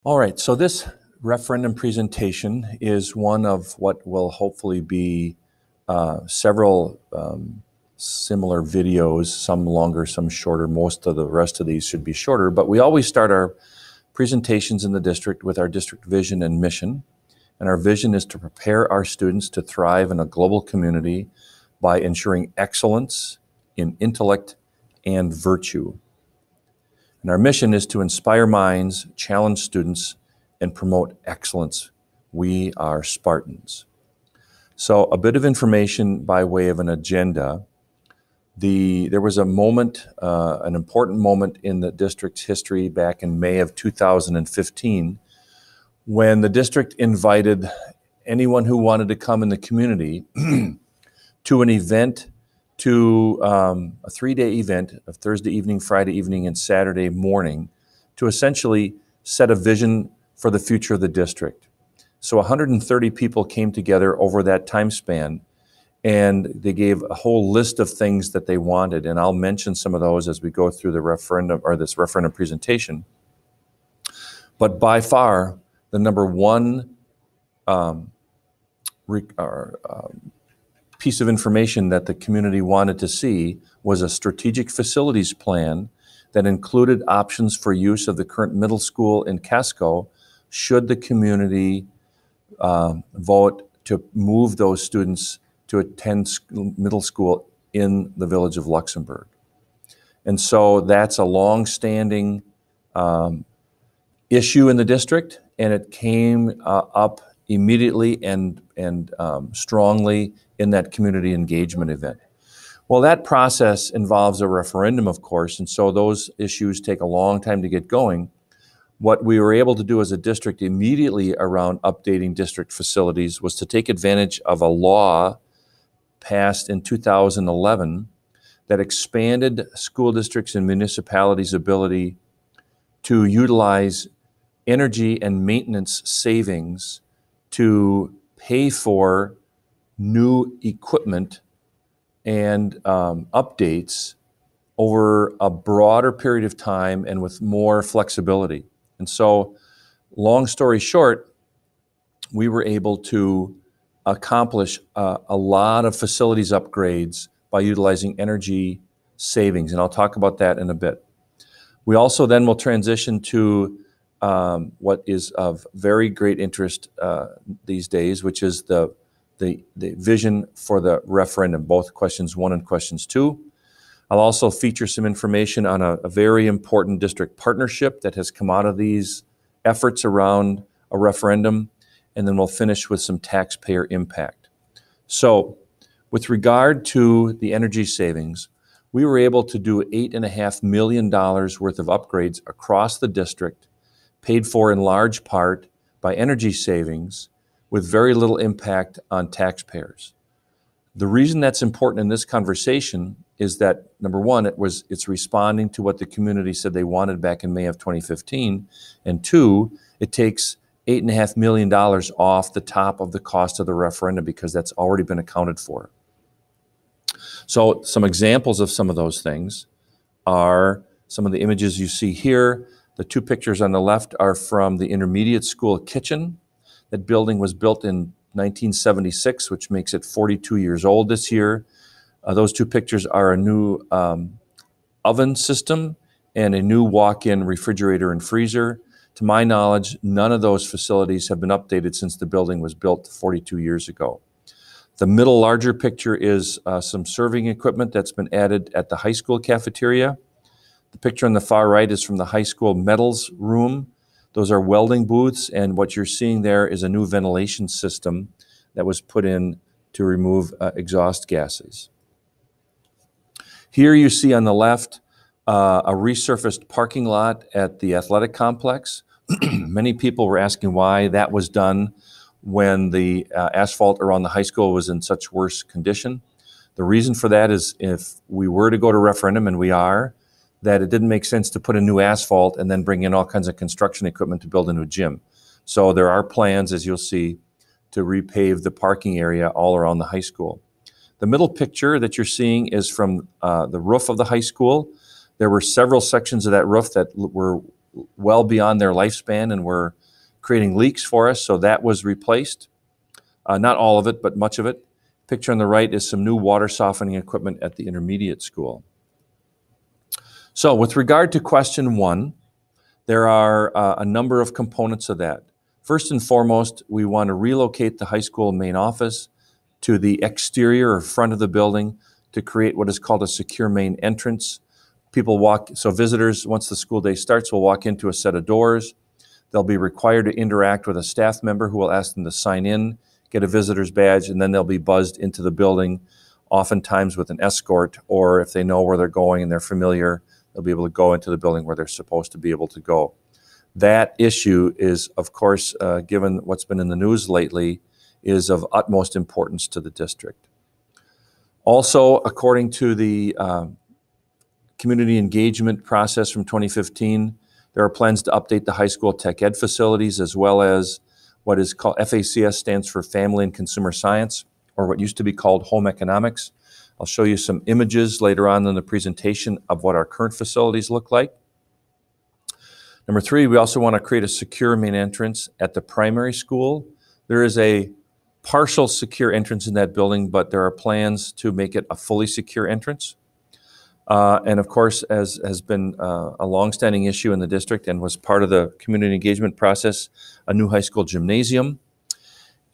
All right, so this referendum presentation is one of what will hopefully be several similar videos, some longer, some shorter. Most of the rest of these should be shorter, but we always start our presentations in the district with our district vision and mission. And our vision is to prepare our students to thrive in a global community by ensuring excellence in intellect and virtue. And our mission is to inspire minds, challenge students, and promote excellence. We are Spartans. So a bit of information by way of an agenda. There was a moment, an important moment in the district's history back in May of 2015 when the district invited anyone who wanted to come in the community to an event, to a 3-day event of Thursday evening, Friday evening, and Saturday morning to essentially set a vision for the future of the district. So 130 people came together over that time span, and they gave a whole list of things that they wanted, and I'll mention some of those as we go through the referendum, or this referendum presentation. But by far, the number one piece of information that the community wanted to see was a strategic facilities plan that included options for use of the current middle school in Casco should the community vote to move those students to attend middle school in the village of Luxembourg. And so that's a long-standing issue in the district, and it came up immediately and strongly in that community engagement event. Well, that process involves a referendum, of course, and so those issues take a long time to get going. What we were able to do as a district immediately around updating district facilities was to take advantage of a law passed in 2011 that expanded school districts and municipalities' ability to utilize energy and maintenance savings to pay for new equipment and updates over a broader period of time and with more flexibility. And so, long story short, we were able to accomplish a lot of facilities upgrades by utilizing energy savings, and I'll talk about that in a bit. We also then will transition to what is of very great interest these days, which is the vision for the referendum, both questions 1 and questions 2. I'll also feature some information on a very important district partnership that has come out of these efforts around a referendum, and then we'll finish with some taxpayer impact. So with regard to the energy savings, we were able to do $8.5 million worth of upgrades across the district, paid for in large part by energy savings with very little impact on taxpayers. The reason that's important in this conversation is that, number one, it's responding to what the community said they wanted back in May of 2015, and two, it takes $8.5 million off the top of the cost of the referendum because that's already been accounted for. So some examples of some of those things are some of the images you see here. The 2 pictures on the left are from the intermediate school kitchen. That building was built in 1976, which makes it 42 years old this year. Those 2 pictures are a new oven system and a new walk-in refrigerator and freezer. To my knowledge, none of those facilities have been updated since the building was built 42 years ago. The middle larger picture is some serving equipment that's been added at the high school cafeteria. The picture on the far right is from the high school metals room. Those are welding booths, and what you're seeing there is a new ventilation system that was put in to remove exhaust gases. Here you see on the left a resurfaced parking lot at the athletic complex. Many people were asking why that was done when the asphalt around the high school was in such worse condition. The reason for that is if we were to go to referendum, and we are, that it didn't make sense to put in new asphalt and then bring in all kinds of construction equipment to build a new gym. So there are plans, as you'll see, to repave the parking area all around the high school. The middle picture that you're seeing is from the roof of the high school. There were several sections of that roof that were well beyond their lifespan and were creating leaks for us, so that was replaced. Not all of it, but much of it. Picture on the right is some new water softening equipment at the intermediate school. So with regard to question 1, there are a number of components of that. First and foremost, we want to relocate the high school main office to the exterior or front of the building to create what is called a secure main entrance. So visitors, once the school day starts, will walk into a set of doors. They'll be required to interact with a staff member who will ask them to sign in, get a visitor's badge, and then they'll be buzzed into the building, oftentimes with an escort, or if they know where they're going and they're familiar, they'll be able to go into the building where they're supposed to be able to go. That issue is, of course, given what's been in the news lately, is of utmost importance to the district. Also, according to the community engagement process from 2015, there are plans to update the high school tech ed facilities, as well as what is called FACS, stands for Family and Consumer Science, or what used to be called Home Economics. I'll show you some images later on in the presentation of what our current facilities look like. Number 3, we also want to create a secure main entrance at the primary school. There is a partial secure entrance in that building, but there are plans to make it a fully secure entrance. And of course, as has been a longstanding issue in the district and was part of the community engagement process, a new high school gymnasium,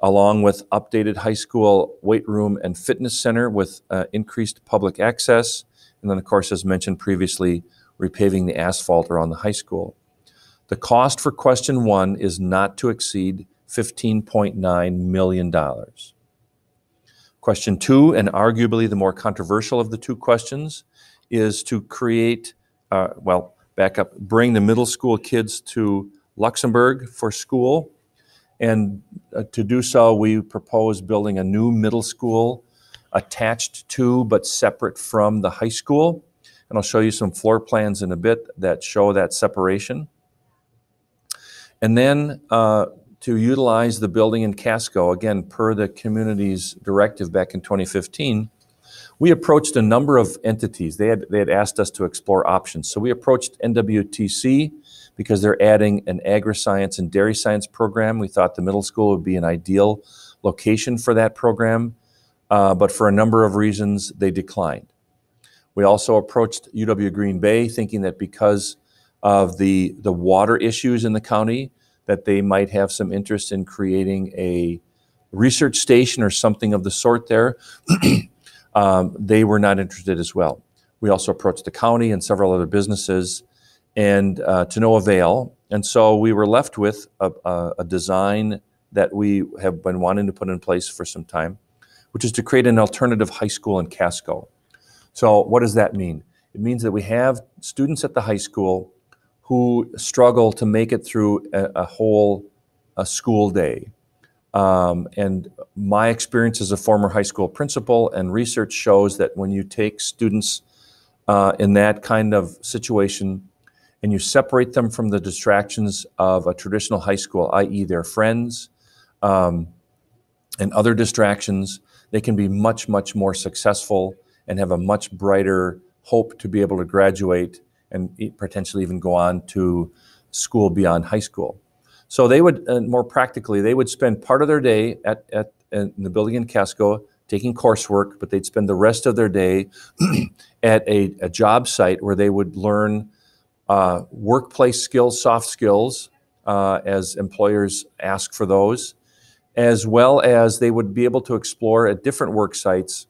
along with updated high school weight room and fitness center with increased public access. And then, of course, as mentioned previously, repaving the asphalt around the high school. The cost for question 1 is not to exceed $15.9 million. Question 2, and arguably the more controversial of the 2 questions, is to create, bring the middle school kids to Luxembourg for school. And to do so, we propose building a new middle school attached to but separate from the high school. And I'll show you some floor plans in a bit that show that separation. And then to utilize the building in Casco, again, per the community's directive back in 2015, we approached a number of entities. They had asked us to explore options. So we approached NWTC because they're adding an agri-science and dairy science program. We thought the middle school would be an ideal location for that program, but for a number of reasons, they declined. We also approached UW Green Bay, thinking that because of the water issues in the county, that they might have some interest in creating a research station or something of the sort there. They were not interested as well. We also approached the county and several other businesses, and to no avail. And so we were left with a design that we have been wanting to put in place for some time, which is to create an alternative high school in Casco. So what does that mean? It means that we have students at the high school who struggle to make it through a whole school day. And my experience as a former high school principal and research shows that when you take students in that kind of situation and you separate them from the distractions of a traditional high school, i.e. their friends and other distractions, they can be much, much more successful and have a much brighter hope to be able to graduate and potentially even go on to school beyond high school. So they would, more practically, they would spend part of their day in the building in Casco taking coursework, but they'd spend the rest of their day at a job site where they would learn workplace skills, soft skills, as employers ask for those, as well as they would be able to explore at different work sites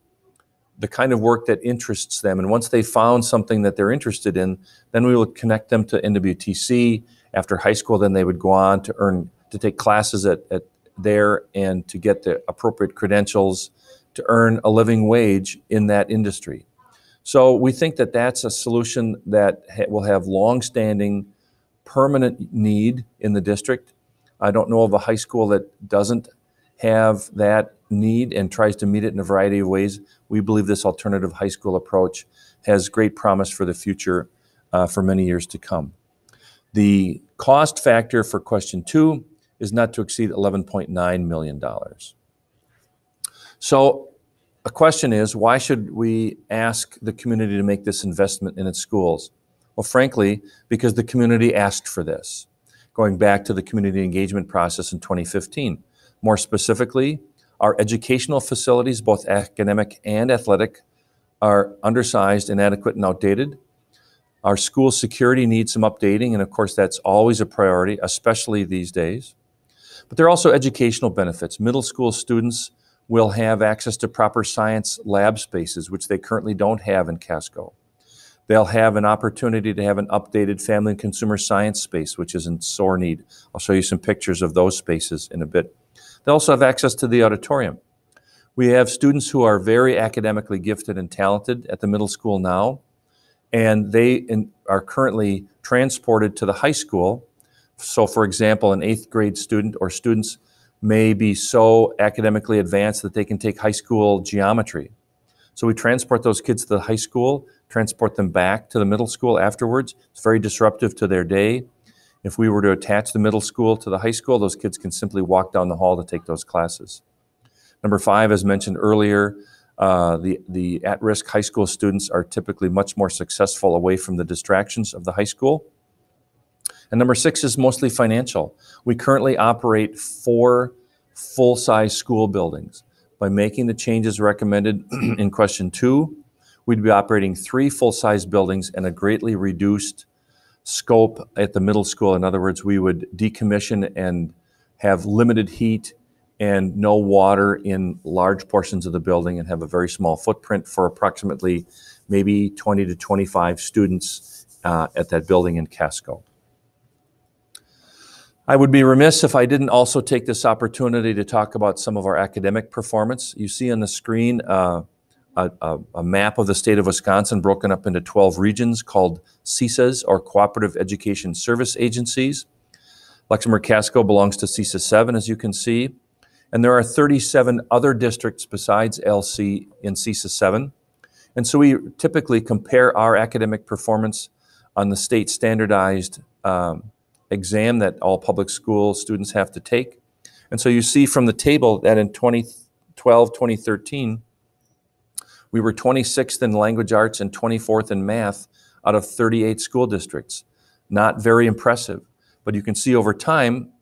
the kind of work that interests them. And once they found something that they're interested in, then we would connect them to NWTC. After high school, then they would go on to take classes at there and to get the appropriate credentials to earn a living wage in that industry. So we think that that's a solution that will have long-standing, permanent need in the district. I don't know of a high school that doesn't have that need and tries to meet it in a variety of ways. We believe this alternative high school approach has great promise for the future for many years to come. The cost factor for question 2 is not to exceed $11.9 million. So a question is, why should we ask the community to make this investment in its schools? Well, frankly, because the community asked for this, going back to the community engagement process in 2015. More specifically, our educational facilities, both academic and athletic, are undersized, inadequate, and outdated. Our school security needs some updating, and of course that's always a priority, especially these days. But there are also educational benefits. Middle school students will have access to proper science lab spaces, which they currently don't have in Casco. They'll have an opportunity to have an updated family and consumer science space, which is in sore need. I'll show you some pictures of those spaces in a bit. They also have access to the auditorium. We have students who are very academically gifted and talented at the middle school now, and they are currently transported to the high school. So for example, an 8th grade student or students may be so academically advanced that they can take high school geometry. So we transport those kids to the high school, transport them back to the middle school afterwards. It's very disruptive to their day. If we were to attach the middle school to the high school, those kids can simply walk down the hall to take those classes. Number 5, as mentioned earlier, the at-risk high school students are typically much more successful away from the distractions of the high school. And number 6 is mostly financial. We currently operate 4 full-size school buildings. By making the changes recommended in question 2, we'd be operating 3 full-size buildings and a greatly reduced scope at the middle school. In other words, we would decommission and have limited heat and no water in large portions of the building and have a very small footprint for approximately maybe 20 to 25 students at that building in Casco. I would be remiss if I didn't also take this opportunity to talk about some of our academic performance. You see on the screen a map of the state of Wisconsin broken up into 12 regions called CESAs, or Cooperative Education Service Agencies. Luxembourg-Casco belongs to CESA 7, as you can see. And there are 37 other districts besides LC in CESA 7. And so we typically compare our academic performance on the state standardized exam that all public school students have to take. And so you see from the table that in 2012, 2013, we were 26th in language arts and 24th in math out of 38 school districts. Not very impressive, but you can see over time,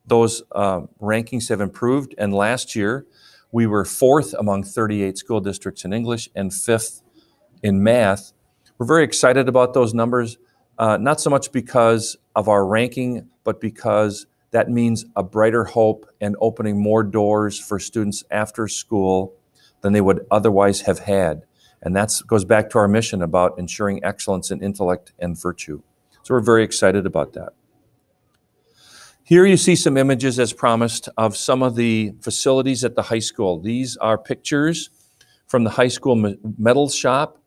those rankings have improved. And last year, we were 4th among 38 school districts in English and 5th in math. We're very excited about those numbers. Not so much because of our ranking, but because that means a brighter hope and opening more doors for students after school than they would otherwise have had. And that goes back to our mission about ensuring excellence in intellect and virtue. So we're very excited about that. Here you see some images, as promised, of some of the facilities at the high school. These are pictures from the high school metals shop.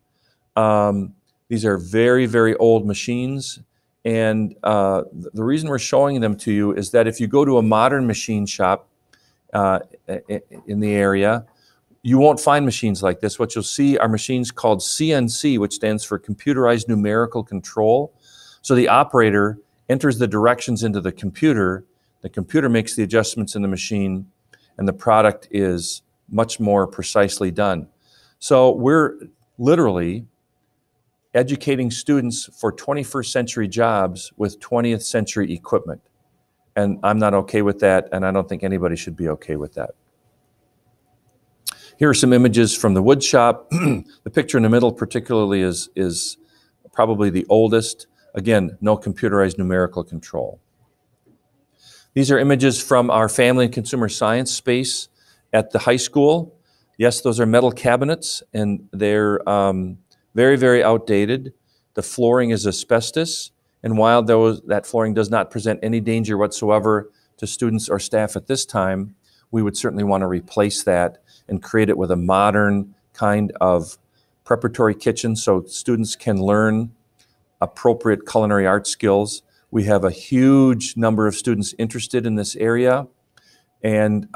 These are very, very old machines. And the reason we're showing them to you is that if you go to a modern machine shop in the area, you won't find machines like this. What you'll see are machines called CNC, which stands for Computerized Numerical Control. So the operator enters the directions into the computer makes the adjustments in the machine, and the product is much more precisely done. So we're literally educating students for 21st century jobs with 20th century equipment. And I'm not okay with that, and I don't think anybody should be okay with that. Here are some images from the wood shop. The picture in the middle particularly is probably the oldest. Again, no computerized numerical control. These are images from our family and consumer science space at the high school. Yes, those are metal cabinets, and they're very, very outdated. The flooring is asbestos, and while that flooring does not present any danger whatsoever to students or staff at this time, we would certainly want to replace that and create it with a modern kind of preparatory kitchen so students can learn appropriate culinary arts skills. We have a huge number of students interested in this area, and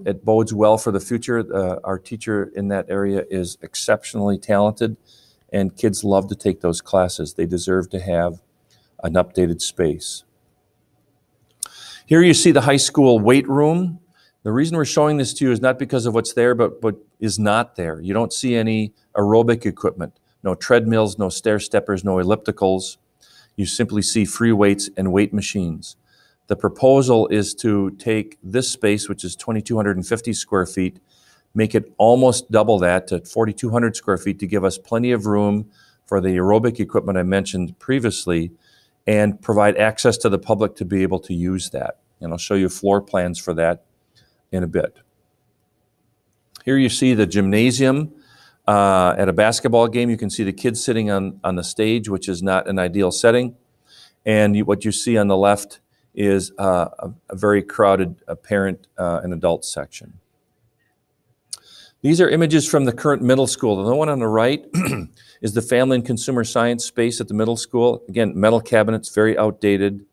it bodes well for the future. Our teacher in that area is exceptionally talented, and kids love to take those classes. They deserve to have an updated space. Here you see the high school weight room. The reason we're showing this to you is not because of what's there, but is not there. You don't see any aerobic equipment, no treadmills, no stair steppers, no ellipticals. You simply see free weights and weight machines. The proposal is to take this space, which is 2,250 square feet, make it almost double that to 4,200 square feet to give us plenty of room for the aerobic equipment I mentioned previously and provide access to the public to be able to use that. And I'll show you floor plans for that in a bit. Here you see the gymnasium. At a basketball game, you can see the kids sitting on the stage, which is not an ideal setting. And what you see on the left is a very crowded parent and adult section. These are images from the current middle school. The one on the right is the family and consumer science space at the middle school. Again, metal cabinets, very outdated,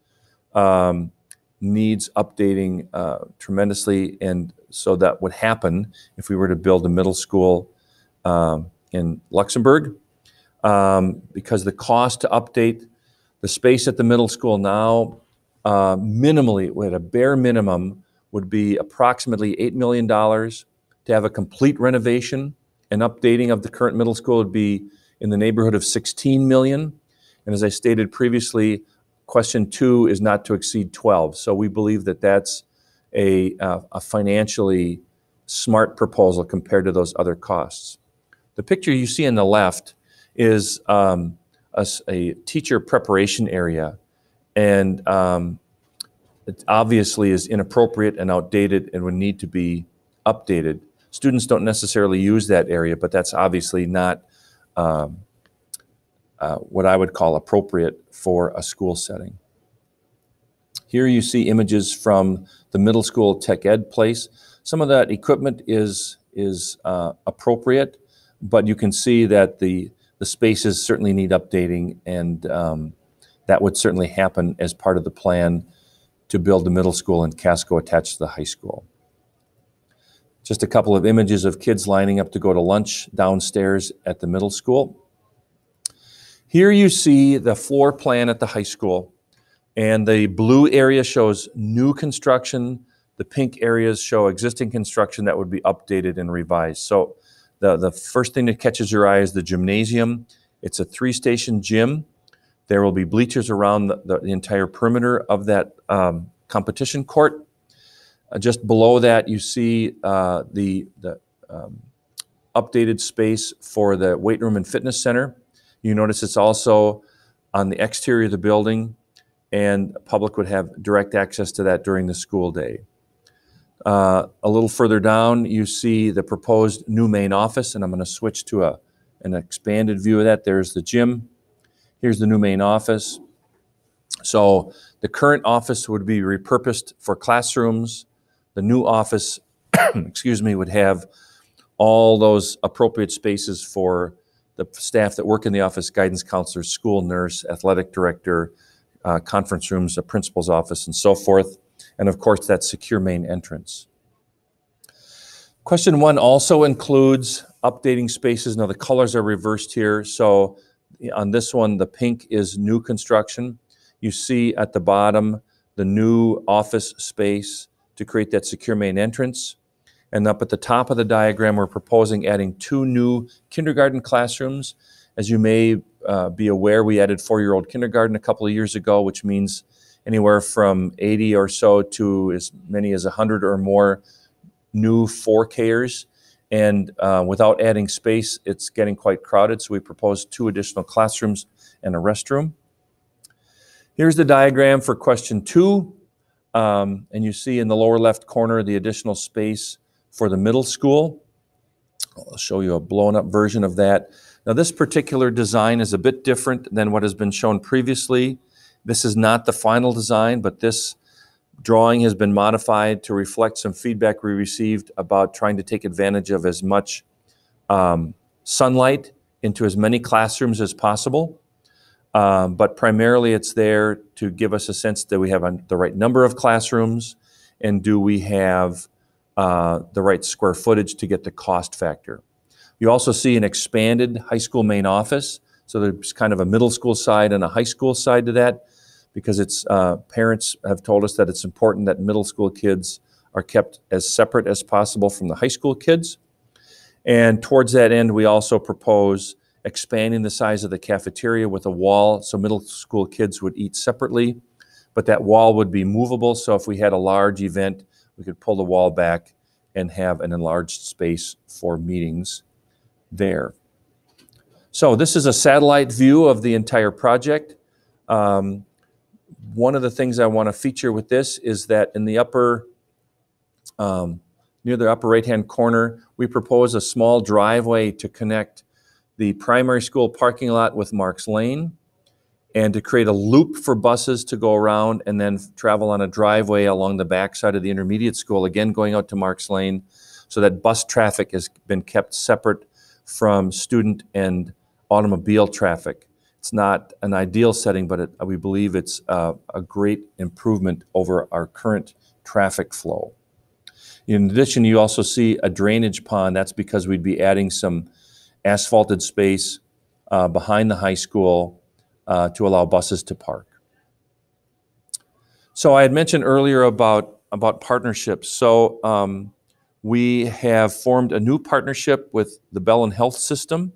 needs updating tremendously, and so that would happen if we were to build a middle school in Luxembourg, because the cost to update the space at the middle school now, minimally, at a bare minimum, would be approximately $8 million. To have a complete renovation and updating of the current middle school would be in the neighborhood of $16 million. And as I stated previously, question 2 is not to exceed 12. So we believe that that's a financially smart proposal compared to those other costs. The picture you see on the left is a teacher preparation area, and it obviously is inappropriate and outdated and would need to be updated. Students don't necessarily use that area, but that's obviously not what I would call appropriate for a school setting. Here you see images from the middle school tech ed place. Some of that equipment is appropriate, but you can see that the spaces certainly need updating, and that would certainly happen as part of the plan to build the middle school in Casco attached to the high school. Just a couple of images of kids lining up to go to lunch downstairs at the middle school. Here you see the floor plan at the high school, and the blue area shows new construction. The pink areas show existing construction that would be updated and revised. So the first thing that catches your eye is the gymnasium. It's a 3-station gym. There will be bleachers around the entire perimeter of that competition court. Just below that, you see the updated space for the weight room and fitness center. You notice it's also on the exterior of the building, and the public would have direct access to that during the school day. A little further down, you see the proposed new main office, and I'm going to switch to an expanded view of that. There's the gym. Here's the new main office. So the current office would be repurposed for classrooms. The new office, excuse me, would have all those appropriate spaces for the staff that work in the office: guidance counselors, school nurse, athletic director, conference rooms, a principal's office, and so forth. And of course, that secure main entrance. Question 1 also includes updating spaces. Now the colors are reversed here. So on this one, the pink is new construction. You see at the bottom the new office space to create that secure main entrance. And up at the top of the diagram, we're proposing adding 2 new kindergarten classrooms. As you may be aware, we added 4-year-old kindergarten a couple of years ago, which means anywhere from 80 or so to as many as 100 or more new 4Kers. And without adding space, it's getting quite crowded. So we proposed 2 additional classrooms and a restroom. Here's the diagram for question 2. And you see in the lower left corner the additional space for the middle school. I'll show you a blown up version of that. Now this particular design is a bit different than what has been shown previously. This is not the final design, but this drawing has been modified to reflect some feedback we received about trying to take advantage of as much sunlight into as many classrooms as possible. But primarily it's there to give us a sense that we have the right number of classrooms, and do we have the right square footage to get the cost factor. You also see an expanded high school main office. So there's kind of a middle school side and a high school side to that, because it's parents have told us that it's important that middle school kids are kept as separate as possible from the high school kids. And towards that end, we also propose expanding the size of the cafeteria with a wall so middle school kids would eat separately, but that wall would be movable, so if we had a large event, we could pull the wall back and have an enlarged space for meetings there. So this is a satellite view of the entire project. One of the things I want to feature with this is that in the upper, near the upper right-hand corner, we propose a small driveway to connect the primary school parking lot with Marks Lane, and to create a loop for buses to go around and then travel on a driveway along the backside of the intermediate school, again going out to Marks Lane, so that bus traffic has been kept separate from student and automobile traffic. It's not an ideal setting, but we believe it's a great improvement over our current traffic flow. In addition, you also see a drainage pond. That's because we'd be adding some asphalted space behind the high school to allow buses to park. So I had mentioned earlier about partnerships. So we have formed a new partnership with the Bellin Health System,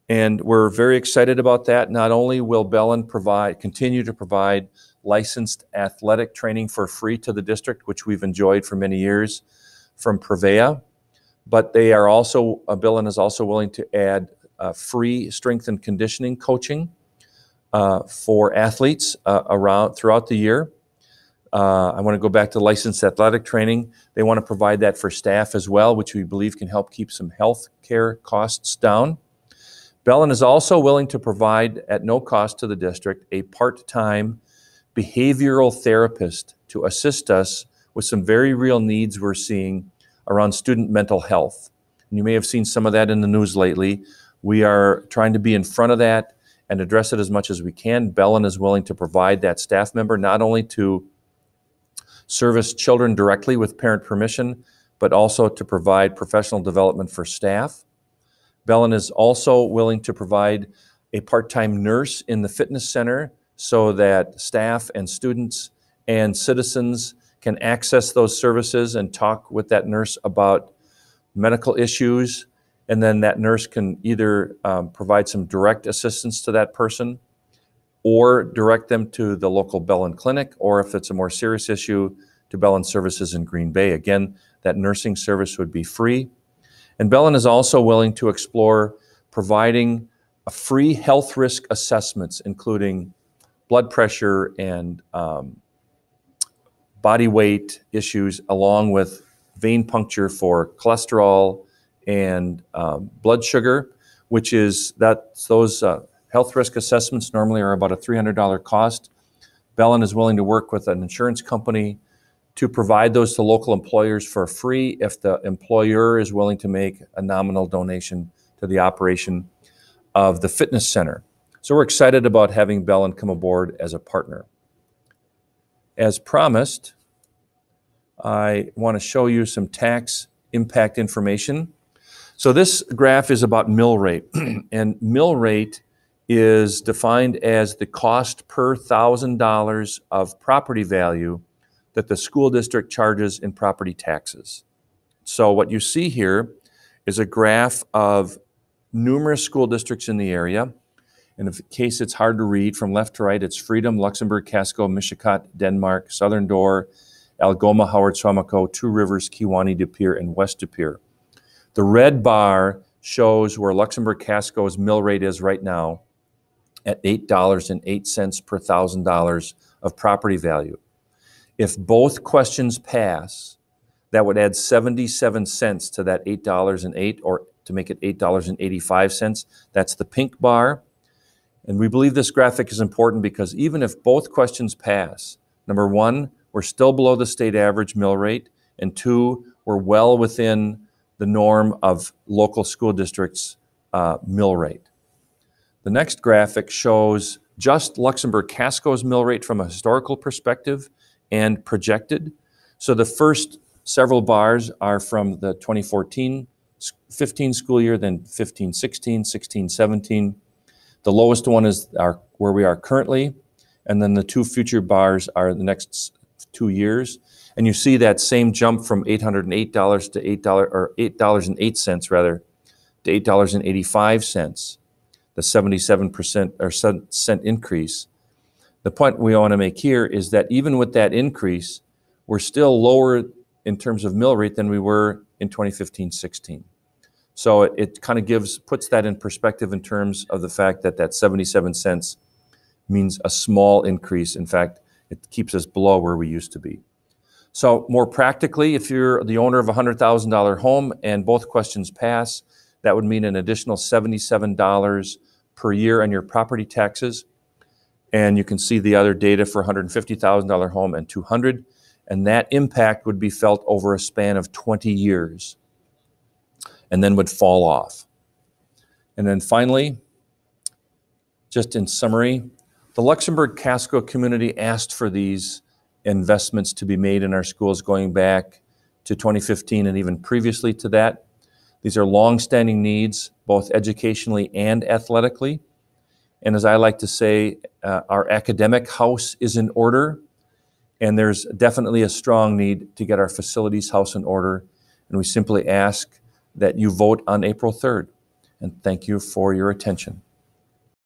and we're very excited about that. Not only will Bellin continue to provide licensed athletic training for free to the district, which we've enjoyed for many years from Prevea, but they are also, Bellin is also willing to add free strength and conditioning coaching for athletes throughout the year. I want to go back to licensed athletic training. They want to provide that for staff as well, which we believe can help keep some health care costs down. Bellin is also willing to provide, at no cost to the district, a part-time behavioral therapist to assist us with some very real needs we're seeing around student mental health. And you may have seen some of that in the news lately. We are trying to be in front of that and address it as much as we can. Bellin is willing to provide that staff member not only to service children directly with parent permission, but also to provide professional development for staff. Bellin is also willing to provide a part-time nurse in the fitness center so that staff and students and citizens can access those services and talk with that nurse about medical issues. And then that nurse can either provide some direct assistance to that person or direct them to the local Bellin clinic, or if it's a more serious issue, to Bellin services in Green Bay. Again, that nursing service would be free. And Bellin is also willing to explore providing a free health risk assessments, including blood pressure and body weight issues, along with vein puncture for cholesterol and blood sugar, which is those health risk assessments normally are about a $300 cost. Bellin is willing to work with an insurance company to provide those to local employers for free if the employer is willing to make a nominal donation to the operation of the fitness center. So we're excited about having Bellin come aboard as a partner. As promised, I want to show you some tax impact information. So this graph is about mill rate, and mill rate is defined as the cost per $1,000 of property value that the school district charges in property taxes. So what you see here is a graph of numerous school districts in the area. And in case it's hard to read, from left to right, it's Freedom, Luxembourg, Casco, Mishicot, Denmark, Southern Door, Algoma, Howard, Suamico, Two Rivers, Kewaunee, De Pere, and West De Pere. The red bar shows where Luxembourg Casco's mill rate is right now at $8.08 per $1,000 of property value. If both questions pass, that would add 77 cents to that $8.08, or to make it $8.85. That's the pink bar. And we believe this graphic is important because even if both questions pass, number one, we're still below the state average mill rate, and two, we're well within the norm of local school districts' mill rate. The next graphic shows just Luxembourg Casco's mill rate from a historical perspective and projected. So the first several bars are from the 2014-15 school year, then 15-16, 16-17. The lowest one is where we are currently, and then the two future bars are the next 2 years. And you see that same jump from $808 to $8.08 rather, to $8.85. a 77% or cent increase. The point we want to make here is that even with that increase, we're still lower in terms of mill rate than we were in 2015-16. So it kind of puts that in perspective in terms of the fact that that 77 cents means a small increase. In fact, it keeps us below where we used to be. So more practically, if you're the owner of a $100,000 home and both questions pass, that would mean an additional $77 per year on your property taxes. And you can see the other data for $150,000 home and $200,000, and that impact would be felt over a span of 20 years and then would fall off. And then finally, just in summary, the Luxembourg Casco community asked for these investments to be made in our schools going back to 2015 and even previously to that. These are long-standing needs, both educationally and athletically. And as I like to say, our academic house is in order, and there's definitely a strong need to get our facilities house in order. And we simply ask that you vote on April 3rd. And thank you for your attention.